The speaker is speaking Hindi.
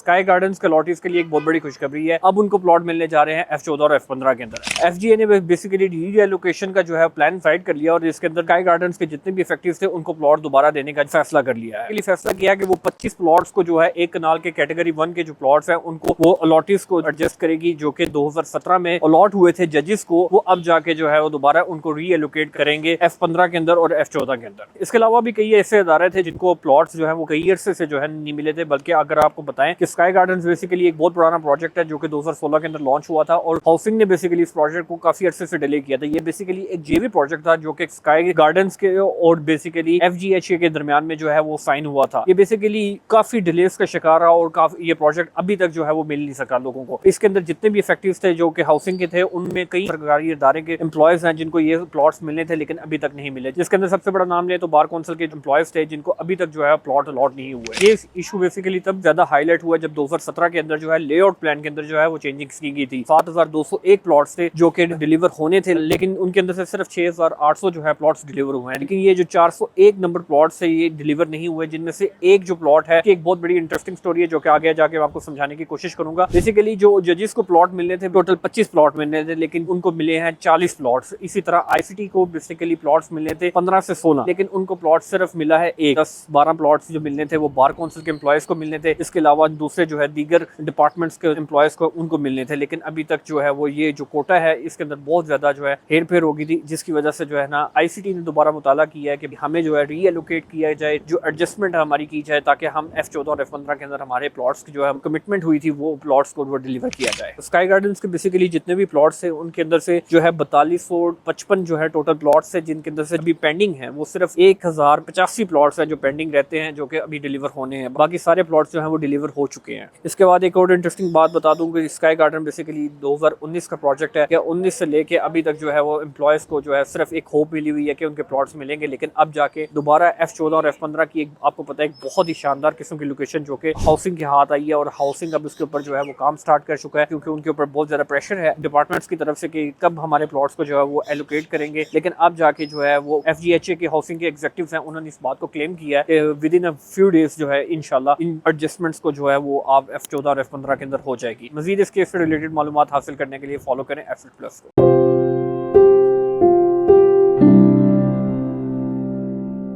स्काई गार्डन्स के लॉटीज के लिए एक बहुत बड़ी खुशखबरी है। अब उनको प्लॉट मिलने जा रहे हैं F14 और F15 के अंदर। FGA ने बेसिकली रीएलोकेशन का जो है प्लान फाइट कर लिया और इसके अंदर स्काई गार्डन्स के जितने भी इफेक्टिव थे उनको प्लॉट दोबारा देने का फैसला कर लिया है। फैसला किया कि वो 25 प्लॉट्स को जो है एक कनाल के कैटेगरी 1 के जो प्लॉट्स हैं उनको वो अलॉटीज को एडजस्ट करेगी, जो कि 2017 में अलॉट हुए थे जजेस को, वो अब जाके जो है वो दोबारा उनको रीएलोकेट करेंगे F15 के अंदर और F14 के अंदर। इसके अलावा भी कई ऐसे अदारे थे जिनको प्लॉट्स जो है वो कई अरसे से जो है नहीं मिले थे। बल्कि अगर आपको बताएं कि स्काई गार्डन्स बेसिकली एक बहुत पुराना प्रोजेक्ट है जो कि 2016 के अंदर लॉन्च हुआ था और हाउसिंग ने बेसिकली इस प्रोजेक्ट को काफी अरसे से डिले किया था। ये बेसिकली एक जेवी प्रोजेक्ट था जो कि स्काई गार्डन्स के और बेसिकली FGHA के दरमियान में जो है वो साइन हुआ था। ये बेसिकली काफी डिलेस का शिकार रहा और काफी ये प्रोजेक्ट अभी तक जो है वो मिल नहीं सका लोगों को। इसके अंदर जितने भी इफेक्टिव थे जो कि हाउसिंग के थे उनमें कई सरकारी इदारे के एम्प्लॉयज हैं जिनको ये प्लॉट्स मिलने थे लेकिन अभी तक नहीं मिले। जिसके अंदर सबसे बड़ा नाम ले तो बार काउंसिल के एम्प्लॉयज थे जिनको अभी तक जो है प्लॉट अलॉट नहीं हुए। ये इशू बेसिकली तब ज्यादा हाईलाइट हुआ जब 2017 के अंदर जो है लेआउट प्लान के अंदर जो है वो चेंजिंग्स की गई थी। 7201 प्लॉट्स थे जो कि डिलीवर होने थे लेकिन उनके अंदर से सिर्फ 6800 जो है प्लॉट्स डिलीवर हुए हैं। लेकिन ये जो 401 नंबर प्लॉट्स है ये डिलीवर नहीं हुए, जिनमें से एक जो प्लॉट है एक बहुत बड़ी इंटरेस्टिंग स्टोरी है जो कि आगे जाके आपको समझाने की कोशिश करूंगा। बेसिकली जो जजेस को प्लॉट मिलने थे टोटल 25 प्लॉट मिलने थे लेकिन उनको मिले हैं 40 प्लॉट्स। इसी तरह ICT को बेसिकली प्लॉट्स मिलने थे 15 से 16 लेकिन उनको प्लॉट सिर्फ मिला है 10-12 प्लॉट्स जो मिलने थे वो बार काउंसिल के एम्प्लॉयज को मिलने थे। इसके अलावा दूसरे जो है दीगर डिपार्टमेंट्स के एम्प्लॉयज को उनको मिलने थे। लेकिन अभी तक जो है वो ये जो कोटा है इसके अंदर बहुत ज्यादा जो है हेर फेर हो गई थी, जिसकी वजह से जो है ना ICT ने दोबारा मुताला किया है कि हमें जो है रीएलोकेट किया जाए, जो एडजस्टमेंट हमारी की जाए ताकि हम F14 और F15 के अंदर हमारे प्लॉट्स की जो है कमिटमेंट हुई थी वो प्लॉट्स को डिलीवर किया जाए। स्काई गार्डन्स के बेसिकली जितने भी प्लॉट्स है उनके अंदर से जो है 4255 जो है टोटल प्लॉट्स है जिनके अंदर से अभी पेंडिंग है वो सिर्फ 1085 प्लॉट्स है जो पेंडिंग रहते हैं जो कि अभी डिलीवर होने हैं। बाकी सारे प्लॉट्स जो है वो डिलीवर हो चुके हैं। इसके बाद एक और इंटरेस्टिंग बात बता दूं कि स्काई गार्डन बेसिकली 2019 का प्रोजेक्ट है। 19 से लेके अभी तक जो है वो एम्प्लॉयज को जो है सिर्फ एक होप मिली हुई है कि उनके प्लॉट्स मिलेंगे, लेकिन अब जाके दोबारा F14 और F15 की एक आपको पता है एक बहुत ही शानदार किस्म की लोकेशन जो कि हाउसिंग के हाथ आई है और हाउसिंग अब उसके ऊपर जो है वो काम स्टार्ट कर चुका है क्योंकि उनके ऊपर बहुत ज्यादा प्रेशर है डिपार्टमेंट्स की तरफ से कि कब हमारे प्लॉट्स को जो है वो एलोकेट करेंगे। लेकिन अब जाके जो है वो FGHA के हाउसिंग के एग्जीक्यूटिव्स हैं उन्होंने इस बात को क्लेम किया है कि with in a few days जो है इंशाल्लाह इन एडजस्टमेंट्स को जो है वो आप F14 और F15 के अंदर हो जाएगी। मजीद इस केस से रिलेटेड मालूमात हासिल करने के लिए फॉलो करें F+ को।